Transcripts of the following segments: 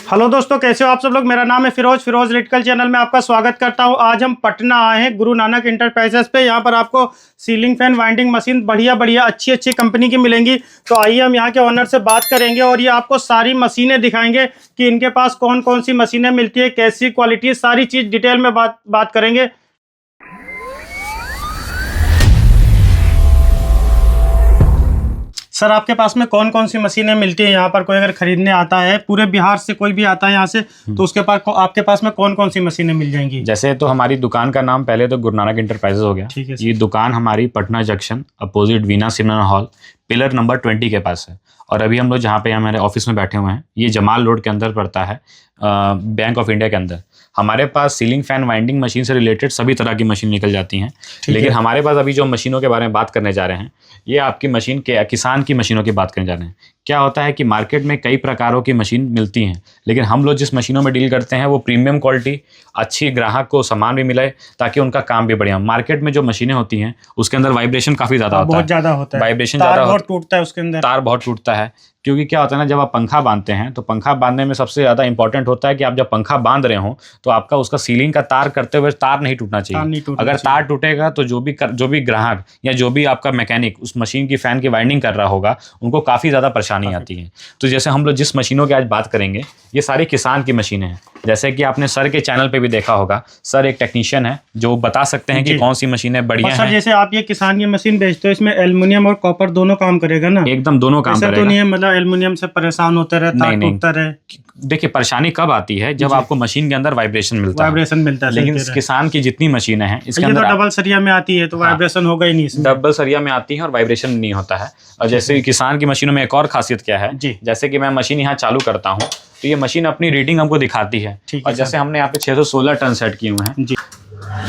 Hello दोस्तों, कैसे हो आप सब लोग। मेरा नाम है फिरोज लिटिकल चैनल में आपका स्वागत करता हूं। आज हम पटना आए हैं गुरु नानक इंटरप्राइजेस पे। यहां पर आपको सीलिंग फैन वाइंडिंग मशीन बढ़िया अच्छी कंपनी की मिलेंगी। तो आइए हम यहां के ओनर से बात करेंगे और ये आपको सारी मशीनें दिखाएंगे कि इनके पास कौन कौन सी मशीनें मिलती है, कैसी क्वालिटी, सारी चीज़ डिटेल में बात करेंगे। सर, आपके पास में कौन कौन सी मशीनें मिलती है? यहाँ पर कोई अगर खरीदने आता है, पूरे बिहार से कोई भी आता है यहाँ से, तो उसके पास आपके पास में कौन कौन सी मशीनें मिल जाएंगी? जैसे तो हमारी दुकान का नाम पहले तो गुरु नानक इंटरप्राइजेस हो गया। ठीक है। ये दुकान हमारी Patna junction opposite Veena cinema hall pillar number 20 के पास है। और अभी हम लोग जहाँ पे हमारे ऑफिस में बैठे हुए हैं, ये जमाल रोड के अंदर पड़ता है, बैंक ऑफ इंडिया के अंदर। हमारे पास सीलिंग फैन वाइंडिंग मशीन से रिलेटेड सभी तरह की मशीन निकल जाती हैं। लेकिन हमारे पास अभी जो मशीनों के बारे में बात करने जा रहे हैं, ये आपकी मशीन के किसान की मशीनों की बात करने जा रहे हैं। क्या होता है कि मार्केट में कई प्रकारों की मशीन मिलती हैं, लेकिन हम लोग जिस मशीनों में डील करते हैं वो प्रीमियम क्वालिटी, अच्छी ग्राहक को सामान भी मिले ताकि उनका काम भी बढ़िया। मार्केट में जो मशीनें होती हैं उसके अंदर वाइब्रेशन काफ़ी ज़्यादा होता है, बहुत ज़्यादा होता है, वाइब्रेशन ज़्यादा बहुत टूटता है उसके अंदर, तार बहुत टूटता है। क्योंकि क्या होता है ना, जब आप पंखा बांधते हैं तो पंखा बांधने में सबसे ज़्यादा इंपॉर्टेंट होता है कि आप जब पंखा बांध रहे हो तो आपका उसका सीलिंग का तार करते हुए तार नहीं टूटना चाहिए। अगर तार टूटेगा तो जो भी ग्राहक या जो भी आपका मैकेनिक उस मशीन की फैन की वाइंडिंग कर रहा होगा, उनको काफ़ी ज़्यादा परेशानी आती है। तो जैसे हम लोग जिस मशीनों की आज बात करेंगे, ये सारी किसान की मशीनें हैं। जैसे कि आपने सर के चैनल पे भी देखा होगा, सर एक टेक्नीशियन है जो बता सकते हैं कि कौन सी मशीनें बढ़िया हैं। जैसे आप ये किसान की मशीन बेचते हो, इसमें एल्युमिनियम और कॉपर दोनों काम करेगा ना? एकदम दोनों काम करेगा। तो नहीं है मतलब एल्युमिनियम से परेशान होते रहे, तार टूटता रहे? देखिए, परेशानी कब आती है जब आपको मशीन के अंदर वाइब्रेशन मिलता है। लेकिन किसान की जितनी मशीनें हैं इसके अंदर तो डबल सरिया में आती है तो वाइब्रेशन होगा ही नहीं। डबल सरिया में आती है और वाइब्रेशन नहीं होता है। और जैसे किसान की मशीनों में एक और खासियत क्या है, जैसे कि मैं मशीन यहाँ चालू करता हूँ तो ये मशीन अपनी रीडिंग हमको दिखाती है। और जैसे हमने यहाँ पे 616 टन सेट किए हुए हैं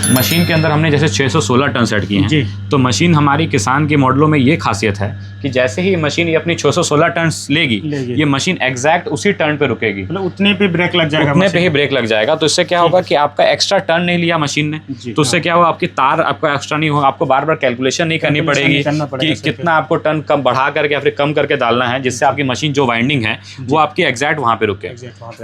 मशीन के अंदर, हमने जैसे 616 टन सेट किए हैं। तो मशीन हमारी किसान के मॉडलों में ये खासियत है कि जैसे ही मशीन ये अपनी 616 टन लेगी, ये मशीन एग्जैक्ट उसी टर्न पे रुकेगी, मतलब उतने पे ब्रेक लग जाएगा, उतने पे ही ब्रेक लग जाएगा। तो इससे क्या होगा कि आपका एक्स्ट्रा टर्न नहीं लिया मशीन ने, तो उससे क्या होगा, आपकी तार आपका एक्स्ट्रा नहीं होगा, आपको बार बार कैलकुलेशन नहीं करनी पड़ेगी कि कितना आपको टन कम बढ़ा करके या फिर कम करके डालना है, जिससे आपकी मशीन जो वाइंडिंग है वो आपकी एग्जैक्ट वहाँ पे रुके।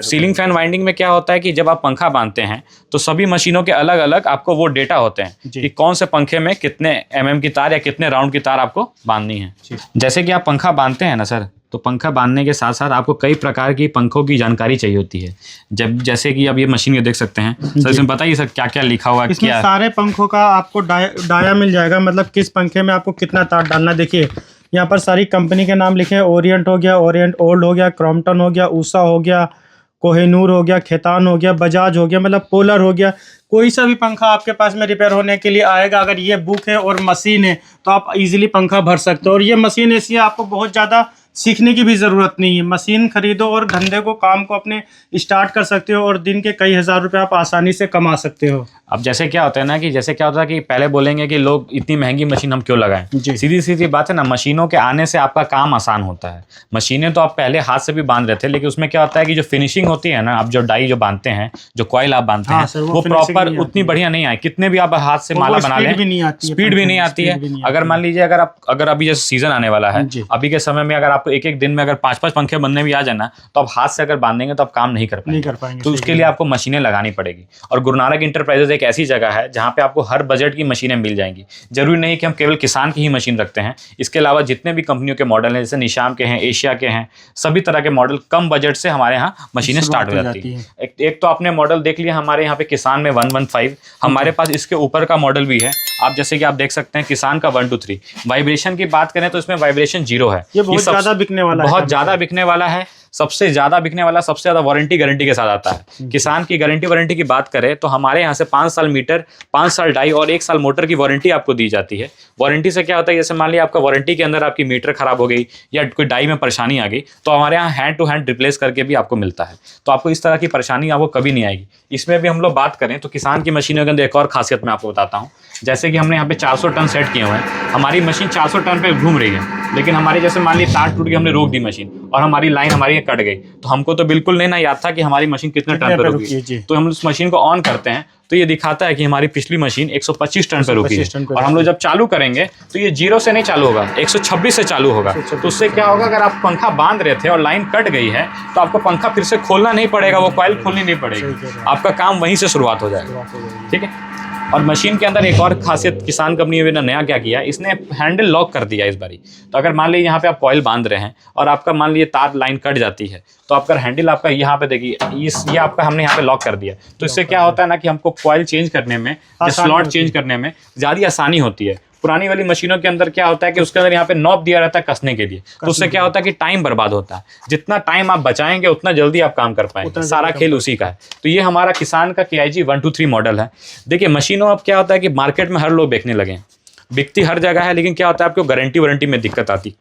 सीलिंग फैन वाइंडिंग में क्या होता है कि जब आप पंखा बांधते हैं तो सभी मशीनों के अलग अलग आपको वो डेटा होते हैं कि कौन से पंखे में कितने mm की तार या कितने राउंड की तार आपको बांधनी है। जैसे कि आप पंखा बांधते हैं ना सर, तो पंखा बांधने के साथ साथ आपको कई प्रकार की पंखों की जानकारी चाहिए होती है। जब जैसे कि आप ये मशीन के देख सकते हैं सर, इसमें बताइए सर क्या क्या लिखा हुआ है। इसमें क्या सारे पंखों का आपको डाया मिल जाएगा, मतलब किस पंखे में आपको कितना तार डालना। देखिए यहाँ पर सारी कंपनी के नाम लिखे हैं। ओरिएंट हो गया, ओरिएंट ओल्ड हो गया, क्रॉम्पटन हो गया, उषा हो गया, कोहिनूर हो गया, खेतान हो गया, बजाज हो गया, मतलब पोलर हो गया। कोई सा भी पंखा आपके पास में रिपेयर होने के लिए आएगा, अगर ये बुक है और मशीन है तो आप इजीली पंखा भर सकते हो। और ये मशीन ऐसी है, आपको बहुत ज़्यादा सीखने की भी ज़रूरत नहीं है। मशीन खरीदो और धंधे को, काम को अपने स्टार्ट कर सकते हो और दिन के कई हज़ार रुपये आप आसानी से कमा सकते हो। अब जैसे क्या होता है ना कि जैसे क्या होता है कि पहले बोलेंगे कि लोग इतनी महंगी मशीन हम क्यों लगाएं। सीधी सीधी बात है ना, मशीनों के आने से आपका काम आसान होता है। मशीनें तो आप पहले हाथ से भी बांध रहे थे, लेकिन उसमें क्या होता है कि जो फिनिशिंग होती है ना, आप जो डाई जो बांधते हैं, जो कॉइल आप बांधते हैं, वो प्रॉपर उतनी बढ़िया नहीं आए। कितने भी आप हाथ से माला बना लें, स्पीड भी नहीं आती है। अगर मान लीजिए अगर अभी जैसे सीजन आने वाला है, अभी के समय में अगर आपको एक एक दिन में अगर 5-5 पंखे बनने भी आ जाए ना, तो आप हाथ से अगर बांधेंगे तो आप काम नहीं कर पाएंगे। तो उसके लिए आपको मशीनें लगानी पड़ेगी। और गुरु नानक इंटरप्राइजेज एक ऐसी जगह है जहाँ पे आपको हर बजट की मशीनें मिल जाएंगी। जरूरी नहीं कि हम केवल किसान की ही मशीन रखते हैं, इसके अलावा जितने भी कंपनियों के मॉडल हैं, जैसे निशाम के हैं, एशिया के हैं, सभी तरह के मॉडल कम बजट से हमारे यहाँ मशीनें स्टार्ट हो जाती हैं। एक तो आपने मॉडल देख लिया हमारे यहाँ पे किसान में 115, हमारे पास इसके ऊपर का मॉडल भी है। आप जैसे कि आप देख सकते हैं किसान का 123। वाइब्रेशन की बात करें तो इसमें वाइब्रेशन 0 है। ये बहुत ज़्यादा बिकने वाला है। सबसे ज़्यादा बिकने वाला, सबसे ज़्यादा वारंटी गारंटी के साथ आता है। किसान की वारंटी की बात करें तो हमारे यहाँ से 5 साल मीटर, 5 साल डाई और 1 साल मोटर की वारंटी आपको दी जाती है। वारंटी से क्या होता है, जैसे मान लिया आपका वारंटी के अंदर आपकी मीटर खराब हो गई या कोई डाई में परेशानी आ गई, तो हमारे यहाँ हैंड टू हैंड रिप्लेस करके भी आपको मिलता है। तो आपको इस तरह की परेशानी आपको कभी नहीं आएगी। इसमें भी हम लोग बात करें तो किसान की मशीनों के अंदर एक और खासियत मैं आपको बताता हूँ। जैसे कि हमने यहाँ पे 400 टन सेट किए हुए हैं, हमारी मशीन 400 टन पे घूम रही है, लेकिन हमारी जैसे मान ली तार टूट गई, हमने रोक दी मशीन और हमारी लाइन हमारी कट गई, तो हमको तो बिल्कुल नहीं ना याद था कि हमारी मशीन कितने टर्न पे रुकी। तो हम उस मशीन को ऑन करते हैं तो ये दिखाता है कि हमारी पिछली मशीन 125 टर्न पे रुकी है, और हम लोग जब चालू करेंगे तो ये 0 से नहीं चालू होगा, 126 से चालू होगा। तो उससे क्या होगा, अगर आप पंखा बांध रहे थे और लाइन कट गई है तो आपको पंखा फिर से खोलना नहीं पड़ेगा, वो कॉइल खोलनी नहीं पड़ेगी, आपका काम वहीं से शुरुआत हो जाएगा। ठीक है। और मशीन के अंदर एक और खासियत किसान कंपनी ने नया क्या किया, इसने हैंडल लॉक कर दिया इस बारी। तो अगर मान लीजिए यहाँ पे आप कॉइल बांध रहे हैं और आपका मान लीजिए तार लाइन कट जाती है, तो आपका हैंडल आपका यहाँ पे देखिए ये आपका हमने यहाँ पे लॉक कर दिया। तो इससे क्या होता है ना कि हमको कॉइल चेंज करने में, स्लॉट चेंज करने में ज़्यादा आसानी होती है। पुरानी वाली मशीनों के अंदर क्या होता है कि उसके अंदर यहाँ पे नॉब दिया रहता है कसने के लिए, तो उससे क्या होता है कि टाइम बर्बाद होता है। जितना टाइम आप बचाएंगे उतना जल्दी आप काम कर पाएंगे, सारा खेल उसी का है। तो ये हमारा किसान का KIG 123 मॉडल है। देखिए मशीनों अब क्या होता है कि मार्केट में हर लोग बेचने लगे हैं, बिकती हर जगह है, लेकिन क्या होता है आपको गारंटी वारंटी में दिक्कत आती।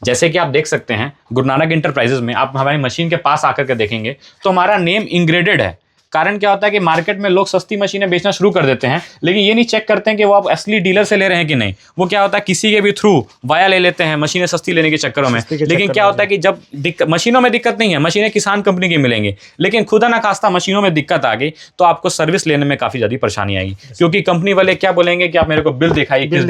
जैसे कि आप देख सकते हैं गुरु नानक इंटरप्राइजेज में आप हमारी मशीन के पास आकर के देखेंगे तो हमारा नेम इंग्रेडेड है। कारण क्या होता है कि मार्केट में लोग सस्ती मशीनें बेचना शुरू कर देते हैं, लेकिन ये नहीं चेक करते हैं कि वो आप असली डीलर से ले रहे हैं कि नहीं। वो क्या होता है किसी के भी थ्रू वाया ले लेते हैं मशीनें सस्ती लेने के चक्करों में। लेकिन क्या होता है कि जब मशीनों में दिक्कत नहीं है, मशीनें किसान कंपनी की मिलेंगी, लेकिन खुदा ना खास्ता मशीनों में दिक्कत आ गई तो आपको सर्विस लेने में काफ़ी ज़्यादा परेशानी आएगी, क्योंकि कंपनी वाले क्या बोलेंगे कि आप मेरे को बिल दिखाइए किस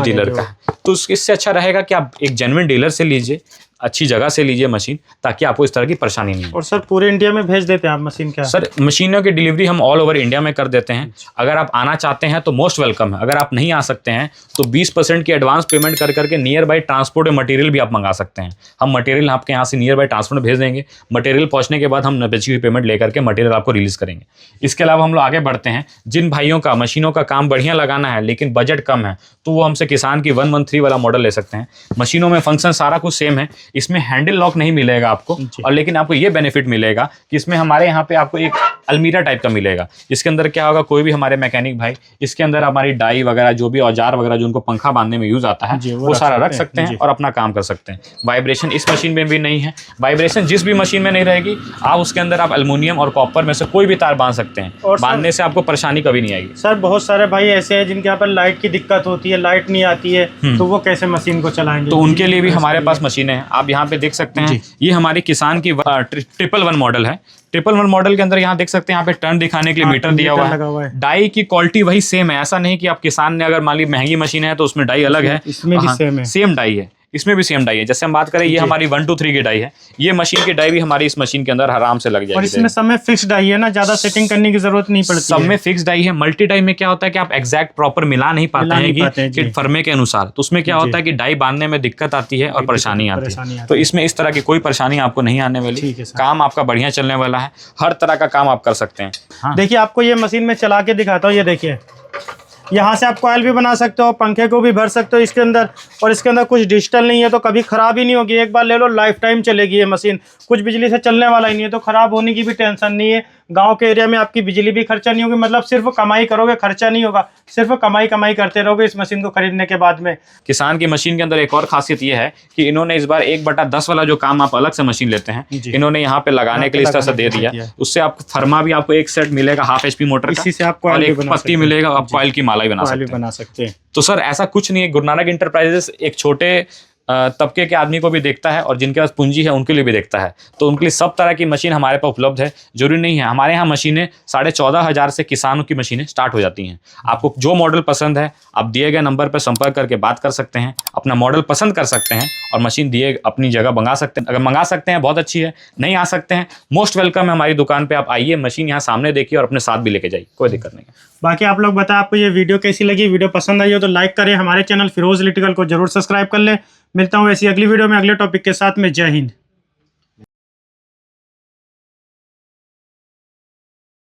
डीलर का। तो इससे अच्छा रहेगा कि आप एक जेन्युइन डीलर से लीजिए, अच्छी जगह से लीजिए मशीन, ताकि आपको इस तरह की परेशानी नहीं हो। और सर पूरे इंडिया में भेज देते हैं आप मशीन क्या? सर मशीनों की डिलीवरी हम ऑल ओवर इंडिया में कर देते हैं। अगर आप आना चाहते हैं तो मोस्ट वेलकम है। अगर आप नहीं आ सकते हैं तो 20% की एडवांस पेमेंट कर करके नियर बाई ट्रांसपोर्ट और मटेरियल भी आप मंगा सकते हैं। हम मटेरियल आपके यहाँ से नियर बाई ट्रांसपोर्ट भेज देंगे। मटेरियल पहुँचने के बाद हम बची हुई पेमेंट लेकर के मटेरियल आपको रिलीज़ करेंगे। इसके अलावा हम लोग आगे बढ़ते हैं। जिन भाइयों का मशीनों का काम बढ़िया लगाना है लेकिन बजट कम है, तो वो हमसे किसान की 113 वाला मॉडल ले सकते हैं। मशीनों में फंक्शन सारा कुछ सेम है, इसमें हैंडल लॉक नहीं मिलेगा आपको, और लेकिन आपको ये बेनिफिट मिलेगा कि इसमें हमारे यहाँ पे आपको एक अलमीरा टाइप का मिलेगा। इसके अंदर क्या होगा, कोई भी हमारे मैकेनिक भाई इसके अंदर हमारी डाई वगैरह जो भी औजार वगैरह जो उनको पंखा बांधने में यूज आता है वो सारा रख सकते हैं और अपना काम कर सकते हैं। वाइब्रेशन इस मशीन में भी नहीं है। वाइब्रेशन जिस भी मशीन में नहीं रहेगी, आप उसके अंदर आप एल्युमिनियम और कॉपर में से कोई भी तार बांध सकते हैं, और बांधने से आपको परेशानी कभी नहीं आएगी। सर बहुत सारे भाई ऐसे हैं जिनके यहाँ पर लाइट की दिक्कत होती है, लाइट नहीं आती है, तो वो कैसे मशीन को चलाएंगे? तो उनके लिए भी हमारे पास मशीनें हैं। आप यहाँ पे देख सकते हैं, ये हमारी किसान की 111 मॉडल है। 111 मॉडल के अंदर यहाँ देख सकते हैं, यहाँ पे टर्न दिखाने के लिए मीटर दिया हुआ है। डाई की क्वालिटी वही सेम है, ऐसा नहीं कि आप किसान ने अगर मान ली महंगी मशीन है तो उसमें डाई अलग है, इसमें भी सेम है, सेम डाई है, इसमें भी सेम डाई है। जैसे हम बात करें, ये हमारी 123 की डाई है, ये मशीन की डाई भी हमारी इस मशीन के अंदर आराम से लग जाएगी। और इसमें सब में फिक्स डाई है ना, ज्यादा सेटिंग करने की जरूरत नहीं पड़ती। सब में फिक्स डाई है। मल्टी डाई में क्या होता है कि आप एग्जैक्ट प्रॉपर मिला नहीं पाते हैं कि फर्मे के अनुसार, तो उसमें क्या होता है कि डाई बांधने में दिक्कत आती है और परेशानी आती है। तो इसमें इस तरह की कोई परेशानी आपको नहीं आने वाली, काम आपका बढ़िया चलने वाला है, हर तरह का काम आप कर सकते हैं। देखिए आपको ये मशीन में चला के दिखाता हूँ, ये देखिए यहाँ से आप कॉइल भी बना सकते हो, पंखे को भी भर सकते हो इसके अंदर, और इसके अंदर कुछ डिजिटल नहीं है तो कभी ख़राब ही नहीं होगी। एक बार ले लो लाइफ टाइम चलेगी ये मशीन, कुछ बिजली से चलने वाला ही नहीं है, तो ख़राब होने की भी टेंशन नहीं है। गांव के एरिया में आपकी बिजली भी खर्चा नहीं होगी, मतलब सिर्फ कमाई करोगे, खर्चा नहीं होगा, सिर्फ कमाई करते रहोगे इस मशीन को खरीदने के बाद में। किसान की मशीन के अंदर एक और खासियत ये है कि इन्होंने इस बार 1/10 वाला जो काम आप अलग से मशीन लेते हैं, इन्होंने यहाँ पे लगाने के लिए इस तरह से दे दिया। उससे आपको फर्मा भी आपको एक सेट मिलेगा हाफ HP मोटर का, इसी से आप और एक पत्ती मिलेगा, आप कॉइल की माला भी बना सकते हैं। तो सर ऐसा कुछ नहीं है, गुरु नानक इंटरप्राइजेस एक छोटे तबके के आदमी को भी देखता है और जिनके पास पूंजी है उनके लिए भी देखता है। तो उनके लिए सब तरह की मशीन हमारे पास उपलब्ध है। जरूरी नहीं है, हमारे यहाँ मशीनें 14,500 से किसानों की मशीनें स्टार्ट हो जाती हैं। आपको जो मॉडल पसंद है आप दिए गए नंबर पर संपर्क करके बात कर सकते हैं, अपना मॉडल पसंद कर सकते हैं और मशीन दिए अपनी जगह मंगा सकते हैं। अगर मंगा सकते हैं बहुत अच्छी है, नहीं आ सकते हैं मोस्ट वेलकम है हमारी दुकान पर। आप आइए, मशीन यहाँ सामने देखिए और अपने साथ भी लेके जाइए, कोई दिक्कत नहीं है। बाकी आप लोग बताएं आपको ये वीडियो कैसी लगी। वीडियो पसंद आई हो तो लाइक करें, हमारे चैनल फिरोज इलेक्ट्रिकल को जरूर सब्सक्राइब कर लें। मिलता हूँ ऐसी अगली वीडियो में अगले टॉपिक के साथ में। जय हिंद।